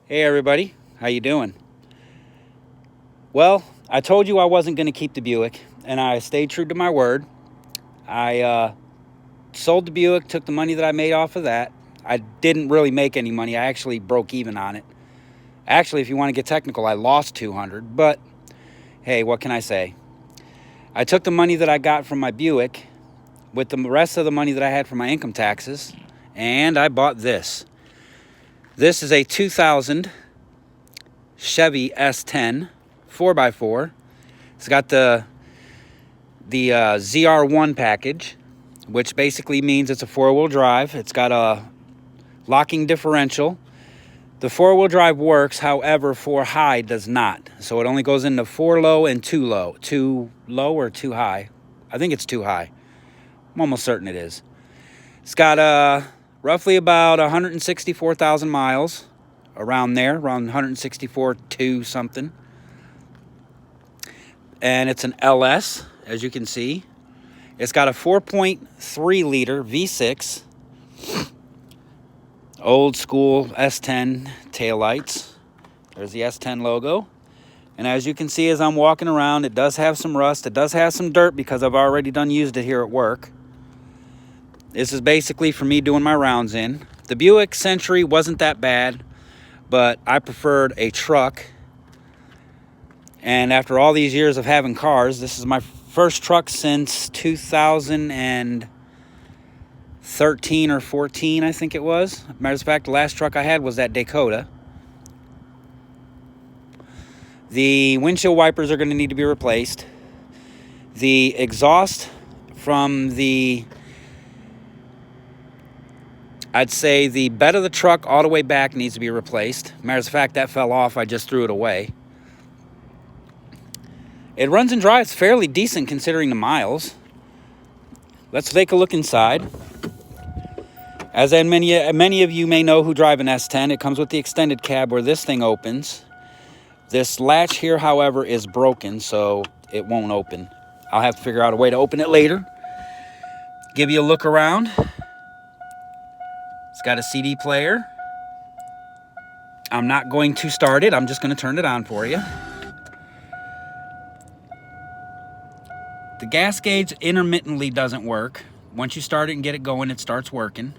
Hey everybody, how you doing? Well, I told you I wasn't going to keep the Buick, and I stayed true to my word. I sold the Buick, took the money that I made off of that. I didn't really make any money. I actually broke even on it. Actually, if you want to get technical, I lost 200, but hey, what can I say? I took the money that I got from my Buick with the rest of the money that I had from my income taxes, and I bought this. This is a 2000 Chevy S-10 4x4. It's got the ZR-1 package, which basically means it's a four-wheel drive. It's got a locking differential. The four-wheel drive works, however, 4 high does not. So it only goes into 4 low and 2 low. 2 low or 2 high? I think it's 2 high. I'm almost certain it is. It's got roughly about 164,000 miles, around there, around 164.2 something. And it's an LS, as you can see. It's got a 4.3 liter V6, old school S10 taillights. There's the S10 logo. And as you can see, as I'm walking around, it does have some rust. It does have some dirt because I've already used it here at work. This is basically for me doing my rounds in. The Buick Century wasn't that bad, but I preferred a truck. And after all these years of having cars, this is my first truck since 2013 or 14, I think it was. Matter of fact, the last truck I had was that Dakota. The windshield wipers are going to need to be replaced. The exhaust from I'd say the bed of the truck all the way back needs to be replaced. Matter of fact, that fell off. I just threw it away. It runs and drives fairly decent considering the miles. Let's take a look inside. As many of you may know who drive an S10, it comes with the extended cab where this thing opens. This latch here, however, is broken, so it won't open. I'll have to figure out a way to open it later. Give you a look around. It's got a CD player. I'm not going to start it. I'm just going to turn it on for you. The gas gauge intermittently doesn't work. Once you start it and get it going, it starts working.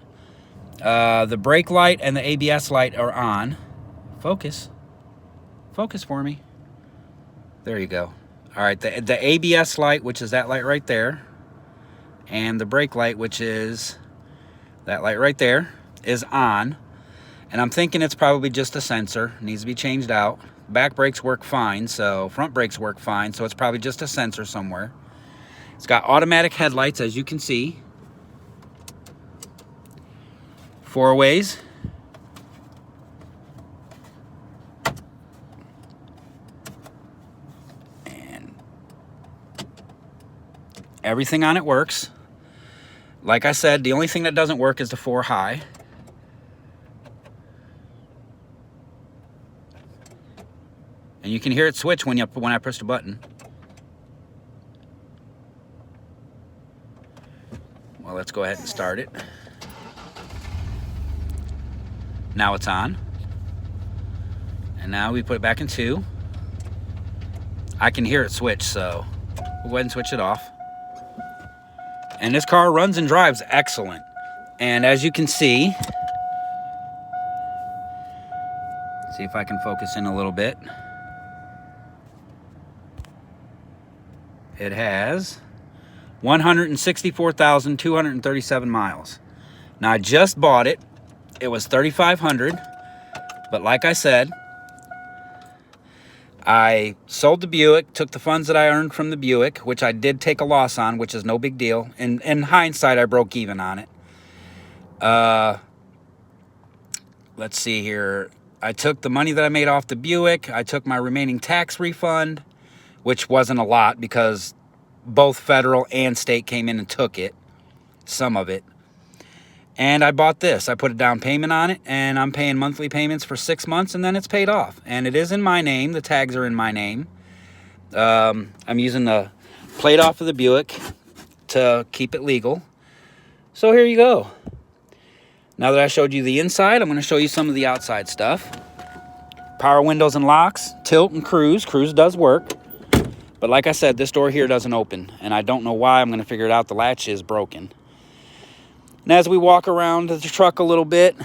The brake light and the ABS light are on. Focus. Focus for me. There you go. All right, the ABS light, which is that light right there, and the brake light, which is that light right there, is on. And I'm thinking it's probably just a sensor. It needs to be changed out. Back brakes work fine, so front brakes work fine, so it's probably just a sensor somewhere. It's got automatic headlights, as you can see. 4 ways. And everything on it works. Like I said, the only thing that doesn't work is the 4 high. And you can hear it switch when I push the button. Well, let's go ahead and start it. Now it's on. And now we put it back in 2. I can hear it switch, so we'll go ahead and switch it off. And this car runs and drives excellent. And as you can see if I can focus in a little bit. It has 164,237 miles. Now, I just bought it. It was $3,500. But like I said, I sold the Buick, took the funds that I earned from the Buick, which I did take a loss on, which is no big deal. In hindsight, I broke even on it. Let's see here. I took the money that I made off the Buick. I took my remaining tax refund, which wasn't a lot because both federal and state came in and took it, some of it. And I bought this. I put a down payment on it, and I'm paying monthly payments for 6 months, and then it's paid off. And it is in my name. The tags are in my name. I'm using the plate off of the Buick to keep it legal. So here you go. Now that I showed you the inside, I'm going to show you some of the outside stuff. Power windows and locks, tilt and cruise. Cruise does work. But like I said, this door here doesn't open. And I don't know why. I'm going to figure it out. The latch is broken. And as we walk around the truck a little bit,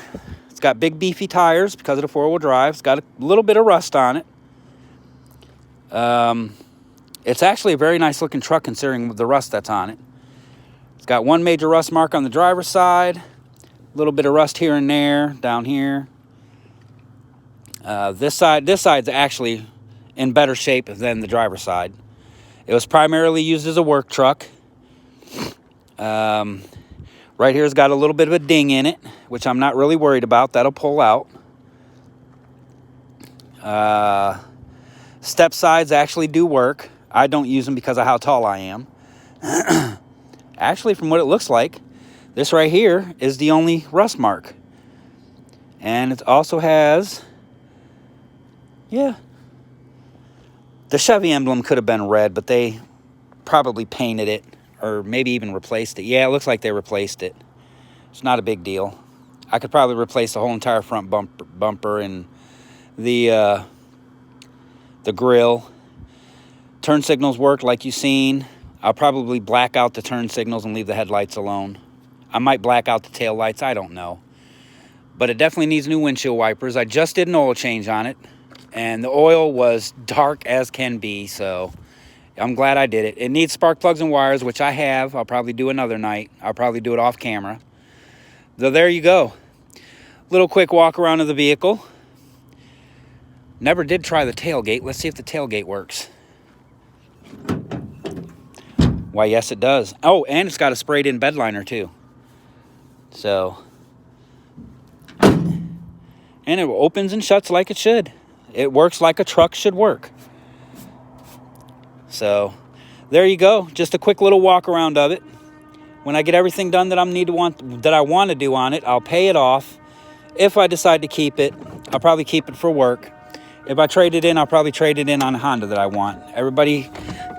it's got big beefy tires because of the four-wheel drive. It's got a little bit of rust on it. It's actually a very nice looking truck considering the rust that's on it. It's got one major rust mark on the driver's side. A little bit of rust here and there, down here. This side's actually in better shape than the driver's side. It was primarily used as a work truck. Right here's got a little bit of a ding in it, which I'm not really worried about. That'll pull out. Step sides actually do work. I don't use them because of how tall I am. Actually, from what it looks like, this right here is the only rust mark. And it also has, yeah, the Chevy emblem could have been red, but they probably painted it or maybe even replaced it. Yeah, it looks like they replaced it. It's not a big deal. I could probably replace the whole entire front bumper and the grill. Turn signals work like you've seen. I'll probably black out the turn signals and leave the headlights alone. I might black out the tail lights. I don't know. But it definitely needs new windshield wipers. I just did an oil change on it. And the oil was dark as can be. So I'm glad I did it. It needs spark plugs and wires, which I have. I'll probably do another night. I'll probably do it off camera. So there you go. Little quick walk around of the vehicle. Never did try the tailgate. Let's see if the tailgate works. Why, yes, it does. Oh, and it's got a sprayed-in bed liner, too. So, and it opens and shuts like it should. It works like a truck should work. So, there you go. Just a quick little walk around of it. When I get everything done that I want to do on it, I'll pay it off. If I decide to keep it, I'll probably keep it for work. If I trade it in, I'll probably trade it in on a Honda that I want. Everybody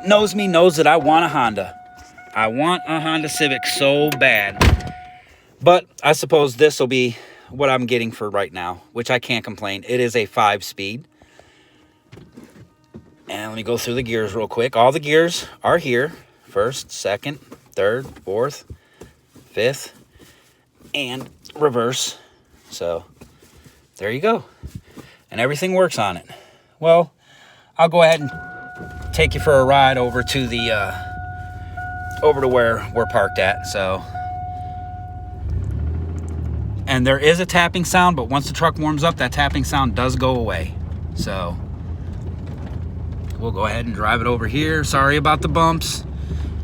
knows me, knows that I want a Honda. I want a Honda Civic so bad. But I suppose this will be what I'm getting for right now, which I can't complain. It is a 5-speed. And let me go through the gears real quick. All the gears are here. First, second, third, fourth, fifth, and reverse. So, there you go. And everything works on it. Well, I'll go ahead and take you for a ride over to the over to where we're parked at. So, and there is a tapping sound, but once the truck warms up, that tapping sound does go away. So we'll go ahead and drive it over here. Sorry about the bumps.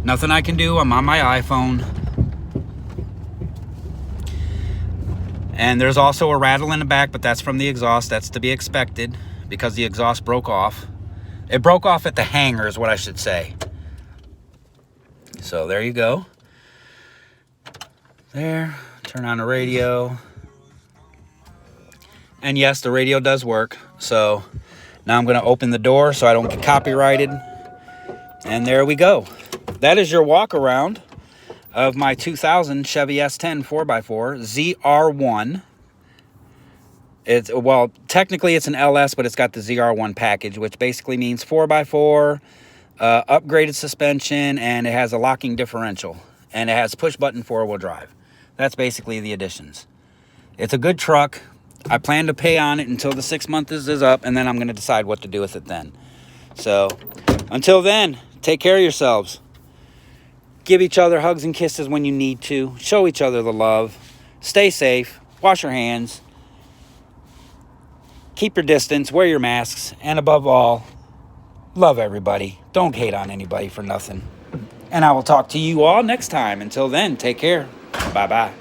Nothing I can do. I'm on my iPhone. And there's also a rattle in the back, but that's from the exhaust. That's to be expected because the exhaust broke off. It broke off at the hanger is what I should say. So there you go. There. Turn on the radio. And yes, the radio does work. So now I'm going to open the door so I don't get copyrighted. And there we go. That is your walk around of my 2000 Chevy S-10 4x4 ZR-1. Well, technically it's an LS, but it's got the ZR-1 package, which basically means 4x4, upgraded suspension, and it has a locking differential. And it has push-button four-wheel drive. That's basically the additions. It's a good truck. I plan to pay on it until the 6 months is up, and then I'm going to decide what to do with it then. So, until then, take care of yourselves. Give each other hugs and kisses when you need to. Show each other the love. Stay safe. Wash your hands. Keep your distance. Wear your masks. And above all, love everybody. Don't hate on anybody for nothing. And I will talk to you all next time. Until then, take care. Bye-bye.